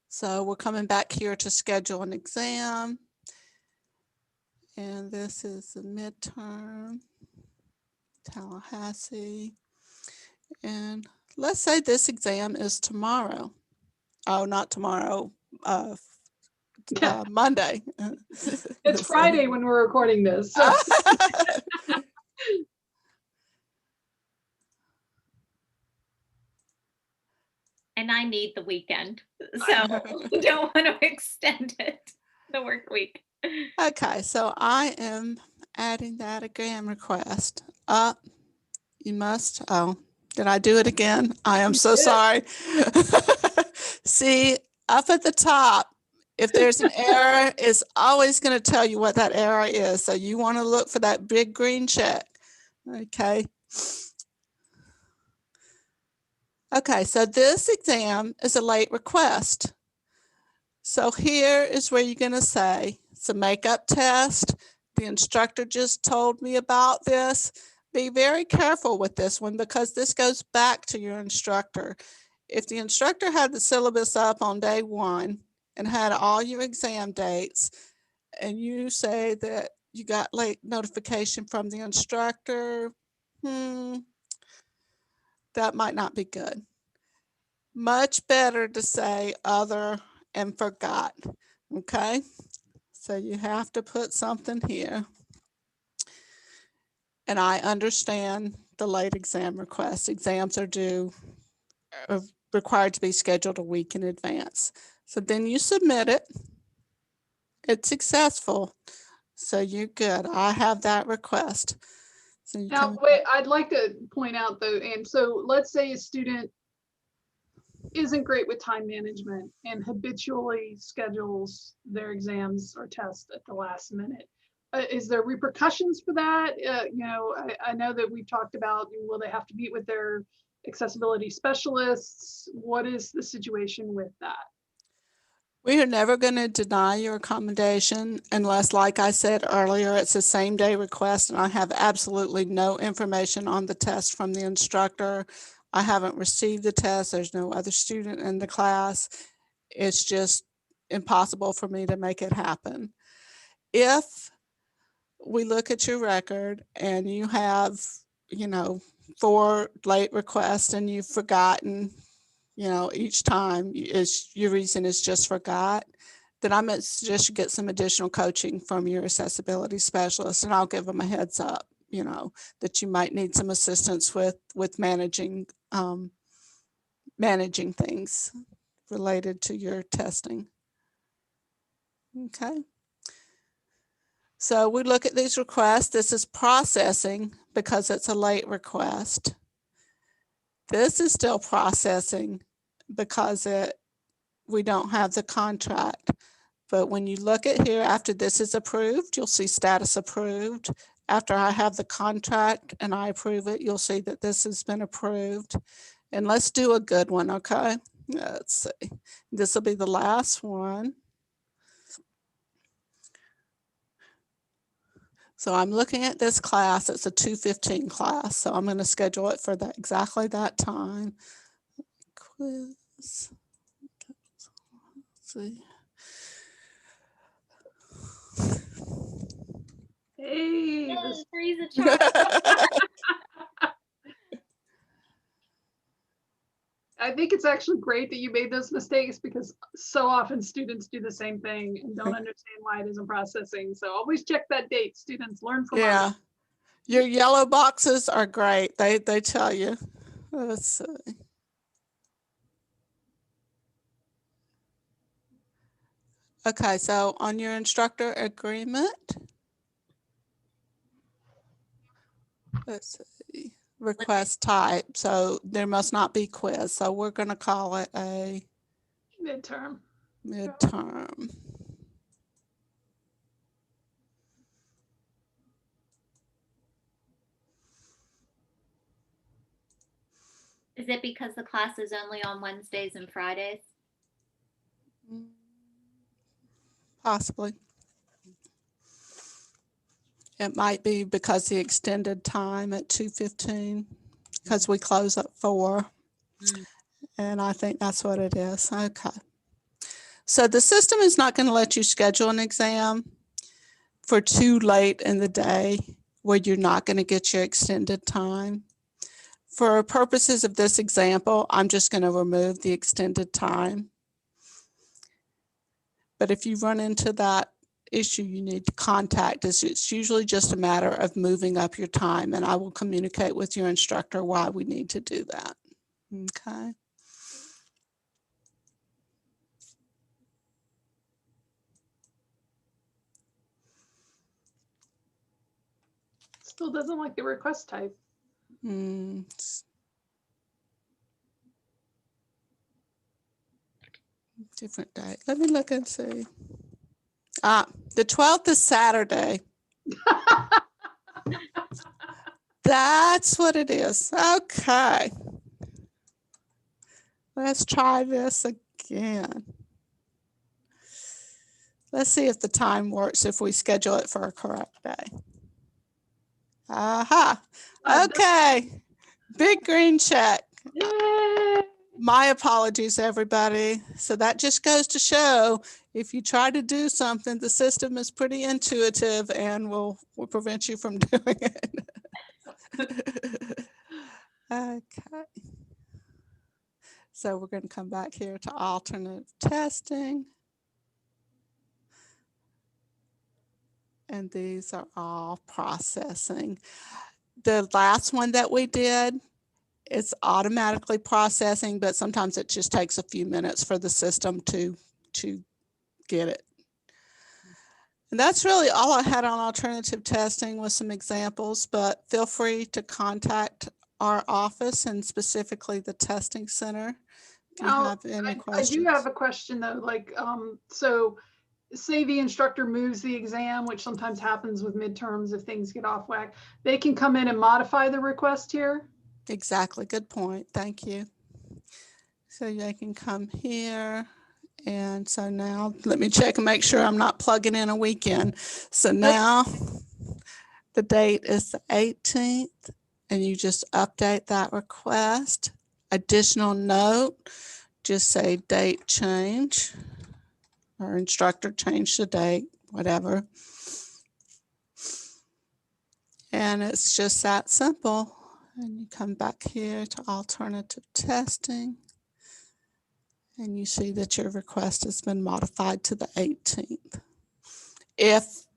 So we're coming back here to schedule an exam. And this is the midterm, Tallahassee. And let's say this exam is tomorrow. Oh, not tomorrow, Monday. It's Friday when we're recording this. So. And I need the weekend, so don't want to extend it, the work week. Okay, so I am adding that exam request up. You must, oh, did I do it again? I am You so did. sorry. See, up at the top, if there's an error, it's always going to tell you what that error is. So you want to look for that big green check. Okay. Okay, so this exam is a late request. So here is where you're going to say it's a makeup test. The instructor just told me about this. Be very careful with this one because this goes back to your instructor. If the instructor had the syllabus up on day one and had all your exam dates, and you say that you got late notification from the instructor, that might not be good. Much better to say other and forgot. Okay, so you have to put something here. And I understand the late exam request. Exams are due, required to be scheduled a week in advance. So then you submit it. It's successful. So you're good. I have that request. So you Now, can, wait, I'd like to point out though, and so let's say a student isn't great with time management and habitually schedules their exams or tests at the last minute. Is there repercussions for that? I know that we've talked about, will they have to meet with their accessibility specialists? What is the situation with that? we are never going to deny your accommodation unless, like I said earlier, it's a same day request and I have absolutely no information on the test from the instructor. I haven't received the test. There's no other student in the class. It's just impossible for me to make it happen. If we look at your record and you have, 4 late requests and you've forgotten, each time is your reason is just forgot, then I might suggest you get some additional coaching from your accessibility specialist, and I'll give them a heads up, that you might need some assistance with managing things related to your testing. Okay. So we look at these requests. This is processing because it's a late request. This is still processing because we don't have the contract. But when you look at here, after this is approved, you'll see status approved. After I have the contract and I approve it, you'll see that this has been approved. And let's do a good one, okay? Let's see. This will be the last one. So I'm looking at this class. It's a 2:15 class. So I'm going to schedule it for exactly that time. Quiz. Let's see. Hey, Yay, freeze a chart. I think it's actually great that you made those mistakes because so often students do the same thing and don't understand why it isn't processing. So always check that date. Students learn from Yeah. others. Your yellow boxes are great. They tell you. Let's see. Okay, so on your instructor agreement, let's see, request type. So there must not be quiz. So we're going to call it a Midterm. midterm. Is it because the class is only on Wednesdays and Fridays? Possibly. It might be because the extended time at 2:15, because we close at 4. And I think that's what it is. Okay. So the system is not going to let you schedule an exam for too late in the day where you're not going to get your extended time. For purposes of this example, I'm just going to remove the extended time. But if you run into that issue, you need to contact us. It's usually just a matter of moving up your time, and I will communicate with your instructor why we need to do that. Okay. Still doesn't like the request type. Different day. Let me look and see. The 12th is Saturday. That's what it is. Okay. Let's try this again. Let's see if the time works if we schedule it for a correct day. Aha. Okay. Big green check. Yay! My apologies, everybody. So that just goes to show if you try to do something, the system is pretty intuitive and will prevent you from doing it. Okay. So we're going to come back here to alternative testing. And these are all processing. The last one that we did, it's automatically processing, but sometimes it just takes a few minutes for the system to get it. And that's really all I had on alternative testing with some examples, but feel free to contact our office and specifically the testing center if you have any questions. I do have a question though, like, so say the instructor moves the exam, which sometimes happens with midterms if things get off whack, they can come in and modify the request here? Exactly, good point, thank you. So they can come here. And so now let me check and make sure I'm not plugging in a weekend. So now the date is the 18th and you just update that request. Additional note, just say date change or instructor change the date, whatever. And it's just that simple. And you come back here to alternative testing. And you see that your request has been modified to the 18th. If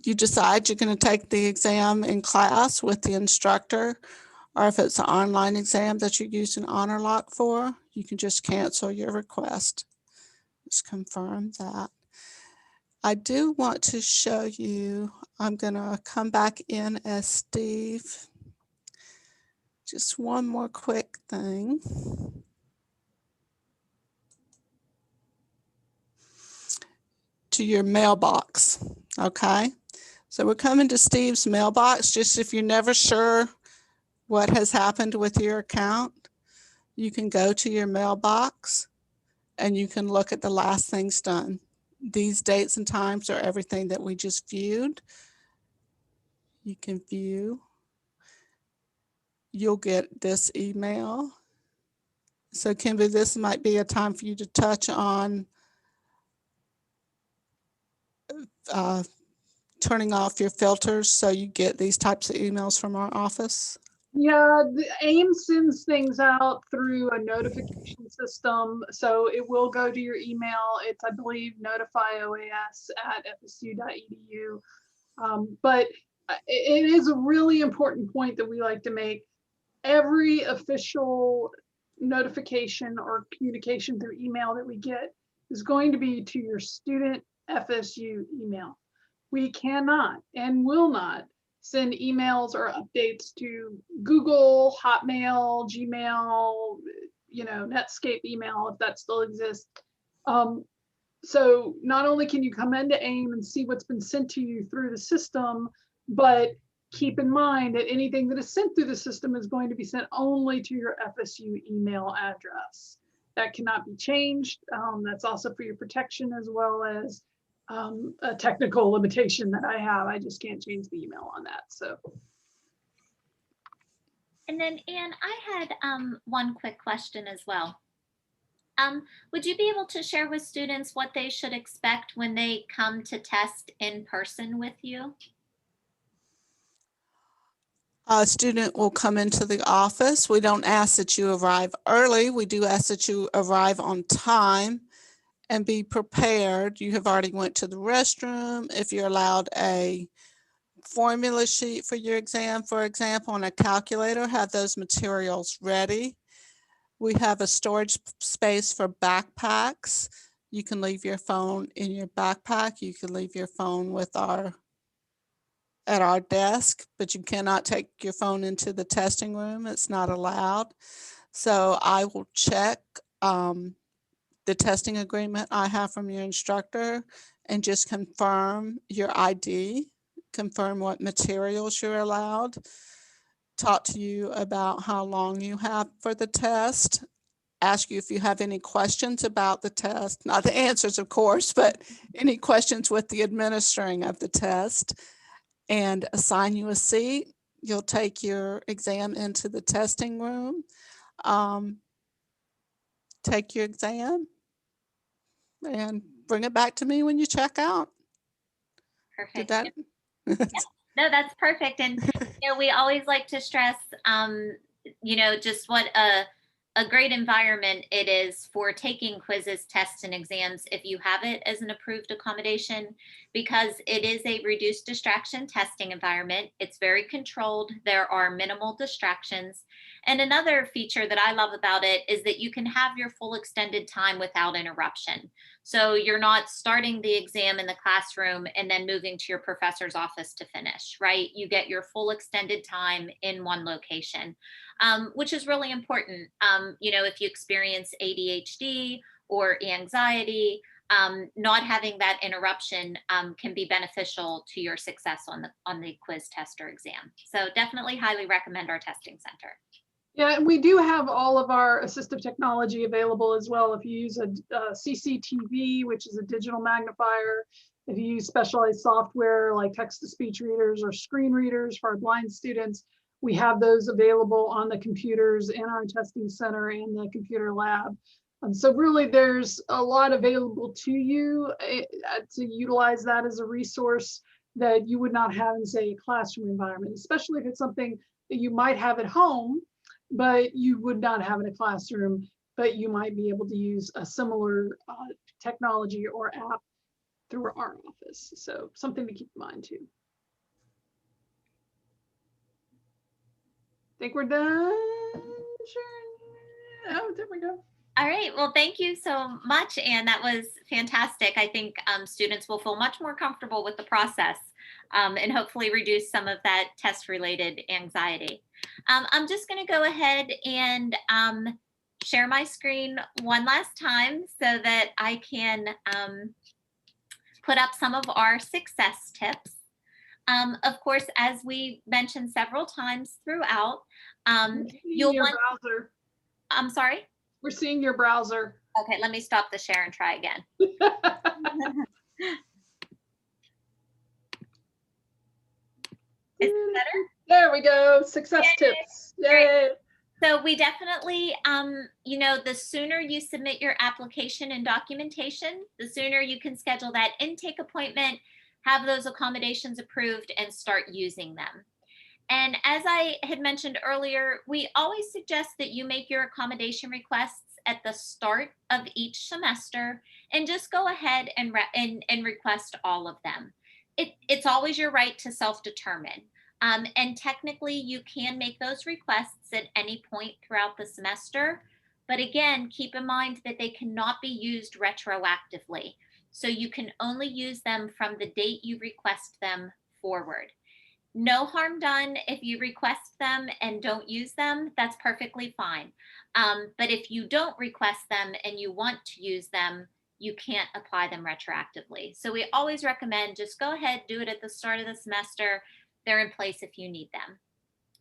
you decide you're going to take the exam in class with the instructor, or if it's an online exam that you're using HonorLock for, you can just cancel your request. Just confirm that. I do want to show you, I'm going to come back in as Steve. Just one more quick thing. To your mailbox, okay? So we're coming to Steve's mailbox. Just if you're never sure what has happened with your account, you can go to your mailbox and you can look at the last things done. These dates and times are everything that we just viewed. You can view. You'll get this email. So Kimberly, this might be a time for you to touch on turning off your filters so you get these types of emails from our office? Yeah, the AIM sends things out through a notification system. So it will go to your email. It's, I believe, notifyoas@fsu.edu. But it is a really important point that we like to make. Every official notification or communication through email that we get is going to be to your student FSU email. We cannot and will not send emails or updates to Google, Hotmail, Gmail, Netscape email, if that still exists. So not only can you come into AIM and see what's been sent to you through the system, but keep in mind that anything that is sent through the system is going to be sent only to your FSU email address. That cannot be changed. That's also for your protection, as well as a technical limitation that I have. I just can't change the email on that. So. And then Anne, I had one quick question as well. Would you be able to share with students what they should expect when they come to test in person with you? A student will come into the office. We don't ask that you arrive early. We do ask that you arrive on time and be prepared. You have already went to the restroom. If you're allowed a formula sheet for your exam, for example, and a calculator, have those materials ready. We have a storage space for backpacks. You can leave your phone in your backpack. You can leave your phone with our at our desk, but you cannot take your phone into the testing room. It's not allowed. So I will check the testing agreement I have from your instructor and just confirm your ID, confirm what materials you're allowed, talk to you about how long you have for the test, ask you if you have any questions about the test, not the answers, of course, but any questions with the administering of the test, and assign you a seat. You'll take your exam into the testing room, take your exam, and bring it back to me when you check out. Did Perfect. that? No, that's perfect. And we always like to stress, just what a great environment it is for taking quizzes, tests, and exams if you have it as an approved accommodation, because it is a reduced distraction testing environment. It's very controlled. There are minimal distractions. And another feature that I love about it is that you can have your full extended time without interruption. So you're not starting the exam in the classroom and then moving to your professor's office to finish, right? You get your full extended time in one location, which is really important. If you experience ADHD or anxiety, not having that interruption can be beneficial to your success on the quiz, test, or exam. So definitely highly recommend our testing center. Yeah, and we do have all of our assistive technology available as well. If you use a CCTV, which is a digital magnifier, if you use specialized software like text-to-speech readers or screen readers for our blind students, we have those available on the computers in our testing center and the computer lab. So really there's a lot available to you to utilize that as a resource that you would not have in, say, a classroom environment, especially if it's something that you might have at home, but you would not have in a classroom, but you might be able to use a similar technology or app through our office. So something to keep in mind too. Think we're done? Sure. Oh, there we go. All right. Well, thank you so much, Anne. That was fantastic. I think students will feel much more comfortable with the process and hopefully reduce some of that test-related anxiety. I'm just going to go ahead and share my screen one last time so that I can put up some of our success tips. Of course, as we mentioned several times throughout, you'll your want, browser. I'm sorry? We're seeing your browser. Okay, let me stop the share and try again. Is it better? There we go. Success tips. Yay. So we definitely, the sooner you submit your application and documentation, the sooner you can schedule that intake appointment, have those accommodations approved, and start using them. And as I had mentioned earlier, we always suggest that you make your accommodation requests at the start of each semester and just go ahead and request all of them. It's always your right to self-determine. And technically, you can make those requests at any point throughout the semester. But again, keep in mind that they cannot be used retroactively. So you can only use them from the date you request them forward. No harm done if you request them and don't use them. That's perfectly fine. But if you don't request them and you want to use them, you can't apply them retroactively. So we always recommend just go ahead, do it at the start of the semester. They're in place if you need them.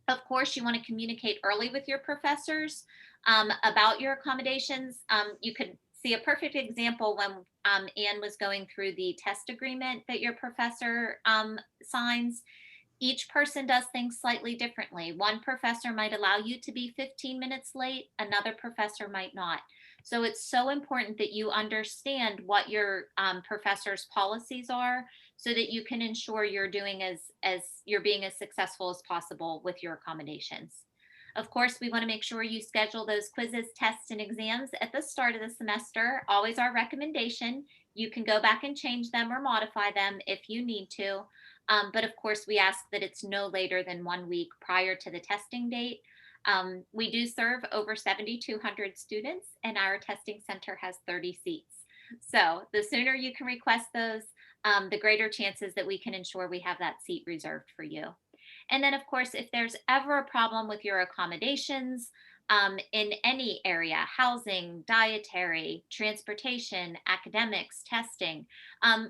Of course, you want to communicate early with your professors about your accommodations. You could see a perfect example when Anne was going through the test agreement that your professor signs. Each person does things slightly differently. One professor might allow you to be 15 minutes late, another professor might not. So it's so important that you understand what your professor's policies are so that you can ensure you're doing as you're being as successful as possible with your accommodations. Of course, we want to make sure you schedule those quizzes, tests, and exams at the start of the semester. Always our recommendation. You can go back and change them or modify them if you need to. But of course, we ask that it's no later than 1 week prior to the testing date. We do serve over 7,200 students, and our testing center has 30 seats. So the sooner you can request those, the greater chances that we can ensure we have that seat reserved for you. And then, of course, if there's ever a problem with your accommodations in any area, housing, dietary, transportation, academics, testing,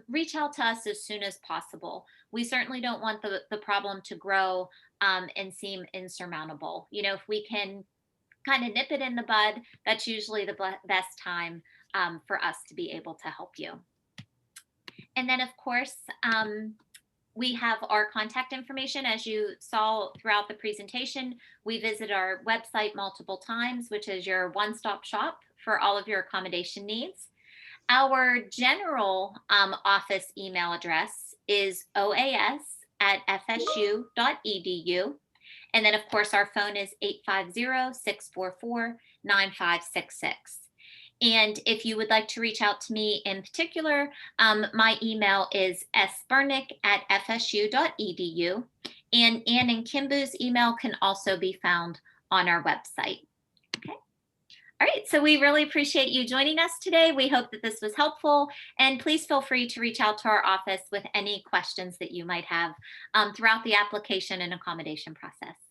reach out to us as soon as possible. We certainly don't want the problem to grow and seem insurmountable. You know, if we can kind of nip it in the bud, that's usually the best time for us to be able to help you. And then, of course, we have our contact information. As you saw throughout the presentation, we visit our website multiple times, which is your one-stop shop for all of your accommodation needs. Our general office email address is oas@fsu.edu. And then, of course, our phone is 850-644-9566. And if you would like to reach out to me in particular, my email is sburnick@fsu.edu. And Ann and Kimbu's email can also be found on our website. Okay. All right, so we really appreciate you joining us today. We hope that this was helpful, and please feel free to reach out to our office with any questions that you might have throughout the application and accommodation process.